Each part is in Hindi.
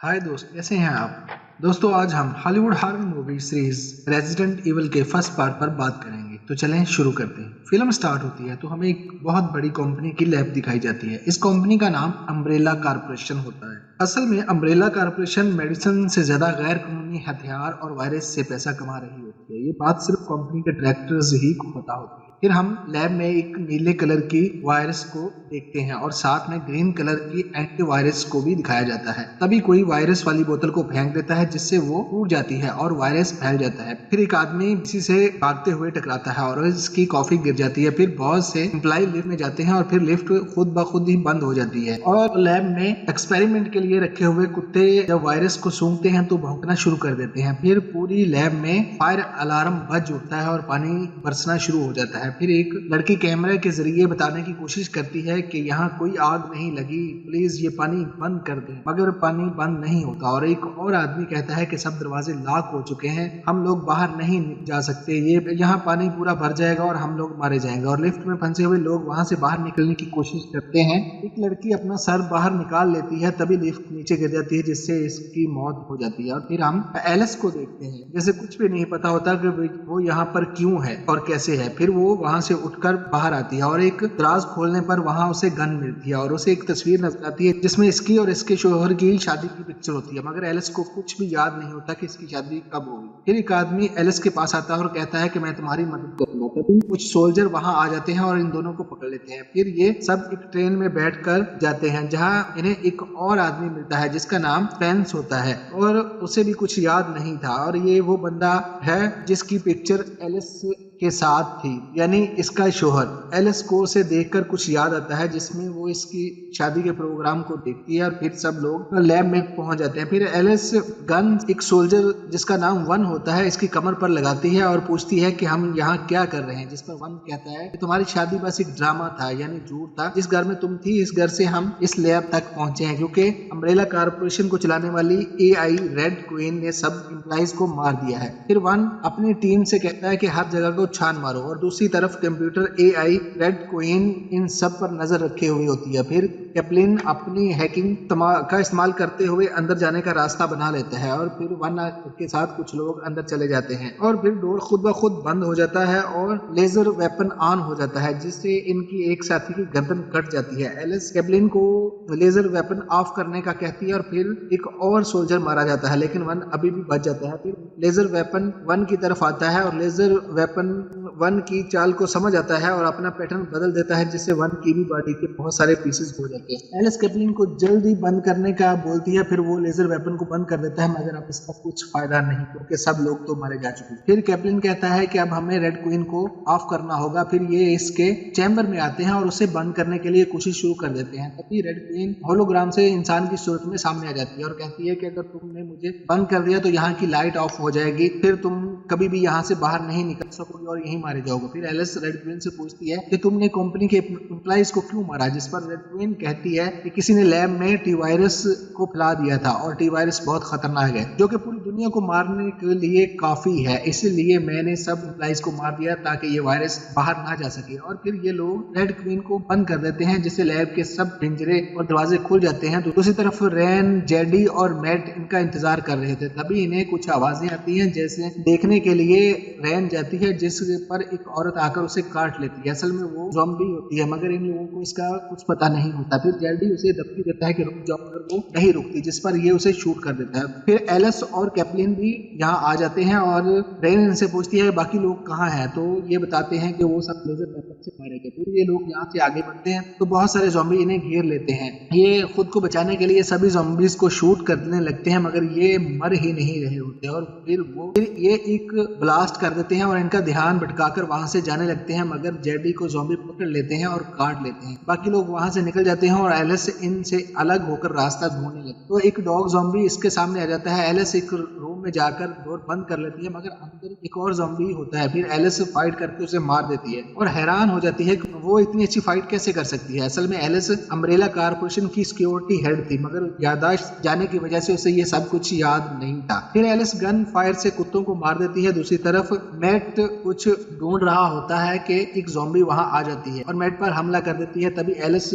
हाय दोस्त, कैसे हैं आप? दोस्तों, आज हम Hollywood horror movie series resident evil के फर्स्ट पार्ट पर बात करेंगे। तो चलें शुरू करते हैं। फिल्म स्टार्ट होती है तो हमें एक बहुत बड़ी कंपनी की लैब दिखाई जाती है। इस कंपनी का नाम अम्ब्रेला कॉर्पोरेशन होता है। असल में अम्ब्रेला कॉर्पोरेशन मेडिसिन से ज्यादा गैर कानूनी हथियार और वायरस से पैसा कमा रही होती है। ये बात सिर्फ कंपनी के डायरेक्टर्स ही को पता होती है। फिर हम लैब में एक नीले कलर की वायरस को देखते हैं और साथ में ग्रीन कलर की एंटीवायरस को भी दिखाया जाता है। तभी कोई वायरस वाली बोतल को फेंक देता है जिससे वो टूट जाती है और वायरस फैल जाता है। फिर एक आदमी किसी से भागते हुए टकराता है और इसकी कॉफी गिर जाती है। फिर बहुत से एम्प्लॉय लिफ्ट में जाते हैं और फिर लिफ्ट खुद ब खुद ही बंद हो जाती है। और लैब में एक्सपेरिमेंट के लिए रखे हुए कुत्ते जब वायरस को सूंघते हैं तो भौंकना शुरू कर देते हैं। फिर पूरी लैब में फायर अलार्म बज उठता है और पानी बरसना शुरू हो जाता है। फिर एक लड़की कैमरे के जरिए बताने की कोशिश करती है कि यहाँ कोई आग नहीं लगी, प्लीज ये पानी बंद कर दें, मगर पानी बंद नहीं होता। और एक और आदमी कहता है कि सब दरवाजे लॉक हो चुके हैं, हम लोग बाहर नहीं जा सकते, ये यहाँ पानी पूरा भर जाएगा और हम लोग मारे जाएंगे। और लिफ्ट में फंसे हुए लोग वहां से बाहर निकलने की कोशिश करते हैं। एक लड़की अपना सर बाहर निकाल लेती है, तभी लिफ्ट नीचे गिर जाती है जिससे इसकी मौत हो जाती है। और फिर हम एलिस को देखते हैं, जैसे कुछ भी नहीं पता होता कि वो यहाँ पर क्यों है और कैसे है। फिर वो वहां से उठकर बाहर आती है और एक दराज खोलने पर वहां उसे गन मिलती है और उसे एक तस्वीर नजर आती है जिसमें इसकी और इसके शोहर की शादी की पिक्चर होती है। मगर एलिस को कुछ भी याद नहीं होता कि इसकी शादी कब होगी। फिर एक आदमी एलिस के पास आता है और कहता है कि मैं तुम्हारी मदद करूंगा। तभी कुछ सोल्जर वहां आ जाते हैं और इन दोनों को पकड़ लेते हैं। फिर ये सब एक ट्रेन में बैठकर जाते हैं जहां इन्हें एक और आदमी मिलता है जिसका नाम फ्रेंस होता है और उसे भी कुछ याद नहीं था। और ये वो बंदा है जिसकी पिक्चर एलिस के साथ थी, यानी इसका शोहर। एलिस को उसे देखकर कुछ याद आता है जिसमें वो इसकी शादी के प्रोग्राम को देखती है और फिर सब लोग लैब में पहुंच जाते हैं। फिर एलिस गन एक सोल्जर जिसका नाम वन होता है इसकी कमर पर लगाती है और पूछती है कि हम यहाँ क्या कर रहे हैं, जिस पर वन कहता है कि तुम्हारी शादी बस एक ड्रामा था, यानी झूठ था। जिस घर में तुम थी इस घर से हम इस लैब तक पहुंचे हैं क्योंकि अम्ब्रेला कॉर्पोरेशन को चलाने वाली एआई रेड क्वीन ने सब एम्प्लॉइज को मार दिया है। फिर वन अपनी टीम से कहता है कि हर जगह को छान मारो और दूसरी तरफ कंप्यूटर एआई रेड क्वीन इन सब पर नजर रखे हुए होती है। फिर कैप्लिन अपनी हैकिंग का इस्तेमाल करते हुए अंदर जाने का रास्ता बना लेता है और फिर वन के साथ कुछ लोग अंदर चले जाते हैं और फिर डोर खुद ब खुद बंद हो जाता है और लेजर वेपन ऑन हो जाता है जिससे इनकी एक साथी की गर्दन कट जाती है। एलिस कैप्लिन को लेजर वेपन ऑफ करने का कहती है और फिर एक और सोल्जर मारा जाता है, लेकिन वन अभी भी बच जाता है। फिर लेजर वेपन वन की तरफ आता है और लेजर वेपन वन की चाल को समझ आता है और अपना पैटर्न बदल देता है जिससे वन की भी बॉडी के बहुत सारे पीसेस हो जाते हैं। एलिस कैप्लिन को जल्दी बंद करने का बोलती है, फिर वो लेजर वेपन को बंद कर देता है, मगर अब इसका कुछ फायदा नहीं क्योंकि सब लोग तो मारे जा चुके हैं। फिर कैप्लिन कहता है कि अब हमें रेड क्वीन को ऑफ करना होगा। फिर ये इसके चैम्बर में आते हैं और उसे बंद करने के लिए कोशिश शुरू कर देते हैं। तभी रेड क्वीन होलोग्राम से इंसान की सूरत में सामने आ जाती है और कहती है कि अगर तुमने मुझे बंद कर दिया तो यहाँ की लाइट ऑफ हो जाएगी, फिर तुम कभी भी यहाँ से बाहर नहीं निकल सकोगे और यहीं मारे जाओगे। फिर एलिस रेड क्वीन से पूछती है कि तुमने कंपनी के एम्प्लॉइज को क्यों मारा, जिस पर रेड क्वीन कहती है कि किसी ने लैब में टी वायरस को फैला दिया था और टी वायरस बहुत खतरनाक है जो कि पूरी दुनिया को मारने के लिए काफी है, इसलिए मैंने सब एम्प्लॉइज को मार दिया ताकि ये वायरस बाहर ना जा सके। और फिर ये लोग रेड क्वीन को बंद कर देते हैं जिससे लैब के सब पिंजरे और दरवाजे खुल जाते हैं। तो दूसरी तरफ रैन, जेडी और मैट इनका इंतजार कर रहे थे। तभी इन्हें कुछ आवाजें आती हैं, जैसे देखने के लिए रैन जाती है जिस पर एक औरत आकर उसे काट लेती है। असल में वो ज़ॉम्बी होती है मगर इन लोगों को इसका कुछ पता नहीं होता। फिर जेडी उसे धमकी देता है कि रुक जाओ, मगर वो नहीं रुकती, जिस पर ये उसे शूट कर देता है। फिर एलिस और कैप्लिन भी यहाँ आ जाते हैं और रैन इनसे पूछती है बाकी लोग कहाँ हैं, तो ये बताते हैं कि वो सब लेजर वेपन से मारे गए। फिर ये लोग यहाँ से आगे बढ़ते हैं तो बहुत सारे ज़ॉम्बी इन्हें घेर लेते हैं। ये खुद को बचाने के लिए सभी ज़ॉम्बीज को शूट करने लगते हैं मगर ये मर ही नहीं रहे होते और फिर ये एक ब्लास्ट कर देते हैं और इनका ध्यान भटकाकर वहां से जाने लगते हैं, मगर जेडी को ज़ॉम्बी पकड़ लेते हैं और काट लेते हैं। बाकी लोग वहां से निकल जाते हैं और एलिस इनसे अलग होकर रास्ता ढूंढने लगती है। तो एक डॉग ज़ॉम्बी इसके सामने आ जाता है। एलिस एक रूम में जाकर डोर बंद कर लेती है मगर अंदर एक और ज़ॉम्बी होता है। फिर एलिस फाइट करके उसे मार देती है और हैरान हो जाती है कि वो इतनी अच्छी फाइट कैसे कर सकती है। असल में एलिस अम्ब्रेला कॉर्पोरेशन की सिक्योरिटी हेड थी मगर याददाश्त जाने की वजह से उसे ये सब कुछ याद नहीं था। फिर एलिस गन फायर से कुत्तों को मार देती है। दूसरी तरफ मैट कुछ ढूंढ रहा होता है कि एक ज़ॉम्बी वहां आ जाती है और मैट पर हमला कर देती है। तभी एलिस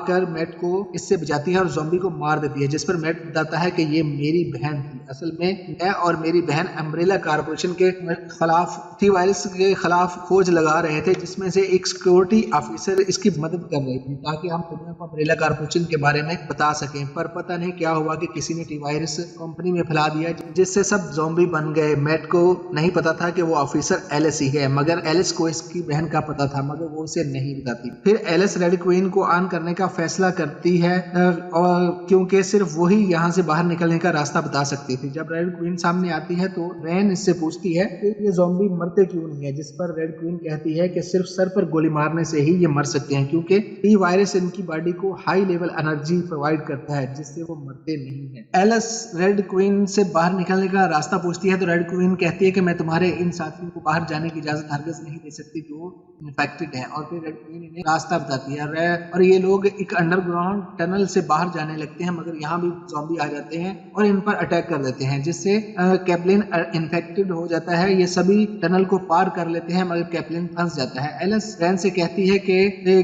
आकर मैट को इससे बचाती है और ज़ॉम्बी को मार देती है, जिस पर मैट बताता है कि ये मेरी बहन थी। असल में मैं और मेरी बहन अम्ब्रेला कारपोरेशन के खिलाफ थी वायरस के खिलाफ खोज लगा रहे थे, जिसमें से एक सिक्योरिटी ऑफिसर इसकी मदद कर रही थी ताकि हम दुनिया को अम्ब्रेला कारपोरेशन के बारे में बता सकें। पर पता नहीं क्या हुआ कि किसी ने टी वायरस कंपनी में फैला दिया, जिससे सब ज़ॉम्बी बन गए। मैट को नहीं पता था कि वो ऑफिसर एलिस ही है, मगर एलिस को इसकी बहन का पता था, मगर वो उसे नहीं बताती। फिर एलिस रेड क्वीन को ऑन करने का फैसला करती है और क्योंकि सिर्फ वही यहाँ से बाहर निकलने का रास्ता बता सकती थी। जब रेड क्वीन सामने आती है तो रैन इससे पूछती है कि ये ज़ॉम्बी मरते क्यों नहीं है, जिस पर रेड क्वीन कहती है कि सिर्फ सर पर गोली मारने से ही ये मर सकते हैं, क्योंकि टी वायरस इनकी बॉडी को हाई लेवल एनर्जी प्रोवाइड करता है जिससे वो मरते नहीं है। एलिस रेड क्वीन से बाहर निकलने का रास्ता पूछती है तो रेड क्वीन कहती है कि मैं तुम्हारे इन साथियों को बाहर जाने की इजाजत हरगिज़ नहीं दे सकती जो इन्फेक्टेड है। और फिर रेड क्वीन इन्हें रास्ता बताती है और ये लोग एक अंडरग्राउंड टनल से बाहर जाने लगते हैं, मगर यहाँ भी ज़ॉम्बी आ जाते हैं और इन पर अटैक कर देते हैं, जिससे कैप्लिन इन्फेक्टेड हो जाता है। ये सभी टनल को पार कर लेते हैं, मगर कैप्लिन फंस जाता है। एलिस रैन से कहती है कि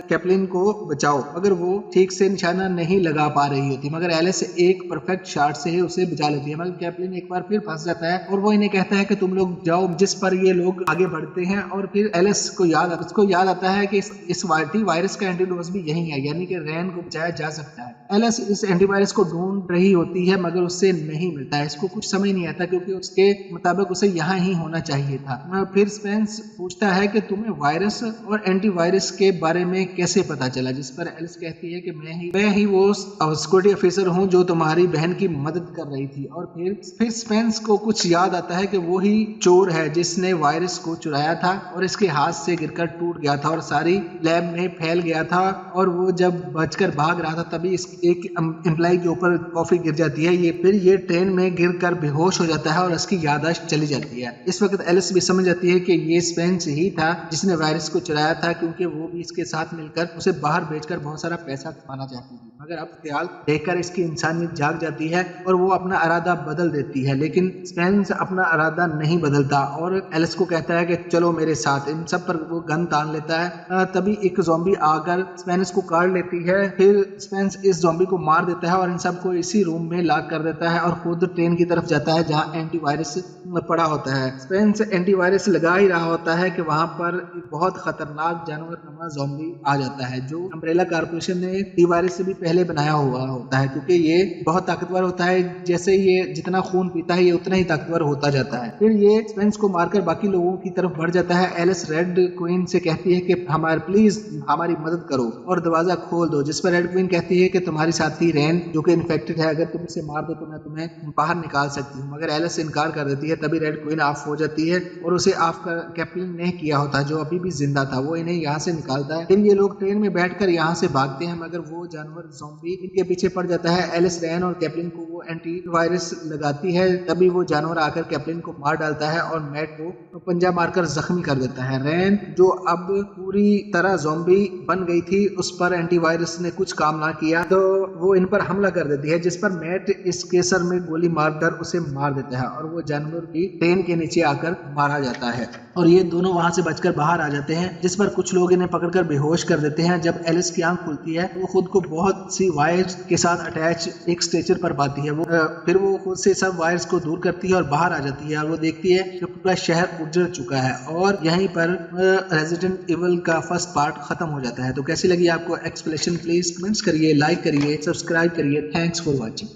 कैप्लिन को बचाओ, मगर वो ठीक से निशाना नहीं लगा पा रही होती, मगर एलिस एक परफेक्ट शॉट से उसे बचा लेती है, मगर कैप्लिन एक बार फिर फंस जाता है और वो इन्हें कहता है कि तुम लोग जाओ, जिस पर ये लोग आगे बढ़ते हैं। और फिर एलिस को याद आता है कि इस वायरस का एंटीडोज भी यही है, यानी कि रैन को बचाया जा सकता है। एलिस इस एंटीवायरस को ढूंढ रही होती है, मगर उससे नहीं मिलता है। इसको कुछ समझ नहीं आता क्योंकि उसके मुताबिक उसे यहाँ ही होना चाहिए था। फिर स्पेंस पूछता है कि तुम्हें वायरस और एंटीवायरस के बारे में कैसे पता चला, जिस पर एलिस कहती है कि मैं ही वो सिक्योरिटी ऑफिसर हूँ जो तुम्हारी बहन की मदद कर रही थी। और फिर स्पेंस को कुछ याद आता है कि वो ही चोर है जिसने वायरस को चुराया था और इसके हाथ से गिरकर टूट गया था और सारी लैब में फैल गया था। और वो जब बचकर भाग रहा था तभी एक एम्प्लॉय के ऊपर कॉफी गिर जाती है। ये ट्रेन में गिरकर बेहोश हो जाता है और उसकी याददाश्त चली जाती है। इस वक्त एलिस भी समझ जाती है कि ये स्पेंस ही था जिसने वायरस को चुराया था, क्योंकि वो भी इसके साथ मिलकर उसे बाहर बेचकर बहुत सारा पैसा कमाना चाहती थी। मगर अब ख्याल देखकर इसकी इंसानियत जाग जाती है और वो अपना इरादा बदल देती है, लेकिन स्पेंस अपना इरादा नहीं बदलता और एलिस को कहता है कि चलो मेरे साथ। इन सब पर वो गन तान लेता है। तभी एक ज़ॉम्बी आकर स्पेंस को काट लेती है। फिर स्पेंस इस ज़ॉम्बी को मार देता है और इन सबको इसी रूम में लॉक कर देता है और खुद ट्रेन की तरफ जाता है जहाँ एंटीवायरस पड़ा होता है। स्पेंस एंटीवायरस लगा ही रहा होता है कि वहाँ पर एक बहुत खतरनाक जानवर नुमा ज़ॉम्बी आ जाता है, जो अम्ब्रेला कारपोरेशन ने टी वायरस से भी पहले बनाया हुआ होता है, क्योंकि ये बहुत ताकतवर होता है। जैसे ये जितना खून पीता है ये उतना ही ताकतवर होता जाता है। फिर ये स्पेंस को मारकर बाकी लोगों की तरफ बढ़ जाता है। एलिस रेड क्वीन से कहती है कि प्लीज हमारी मदद करो और दरवाजा खोल दो, जिस पर रेड क्वीन कहती है कि तुम्हारी साथी रैन जो कि इन्फेक्टेड है, अगर तुम इसे मार दो तो मैं तुम्हें बाहर निकाल सकती हूँ, मगर एलिस इनकार कर देती है। तभी रेड क्वीन ऑफ हो जाती है और उसे ऑफ कर कैप्लिन ने किया होता है जो अभी भी जिंदा था, वो इन्हें यहाँ से निकालता है। फिर ये लोग ट्रेन में बैठकर यहाँ से भागते हैं, मगर वो जानवर ज़ॉम्बी इनके पीछे पड़ जाता है। एलिस रैन और कैप्लिन को वो एंटी वायरस लगाती है, तभी वो जानवर आकर कैप्लिन को मार डालता है और मैट को पंजा मारकर जख्मी कर देता है। रैन जो अब पूरी तरह ज़ॉम्बी बन गई थी, उस पर एंटीवायरस ने कुछ काम ना किया तो वो इन पर हमला कर देती है, जिस पर मैट इस केसर में गोली मारकर उसे मार देता है और वो जानवर भी ट्रेन के नीचे आकर मारा जाता है और ये दोनों वहां से बचकर बाहर आ जाते हैं, जिस पर कुछ लोग इन्हें पकड़कर बेहोश कर देते हैं। जब एलिस की आंख खुलती है वो खुद को बहुत सी वायर्स के साथ अटैच एक स्ट्रेचर पर पाती है। फिर वो खुद से सब वायर्स को दूर करती है और बाहर आ जाती है और वो देखती है कि पूरा शहर उजड़ चुका है और यहीं पर रेजिडेंट इवल का फर्स्ट पार्ट खत्म हो जाता है। तो कैसी लगी आपको एक्सप्लेनेशन? प्लीज कमेंट्स करिए, लाइक करिए, सब्सक्राइब करिए। Thanks for watching.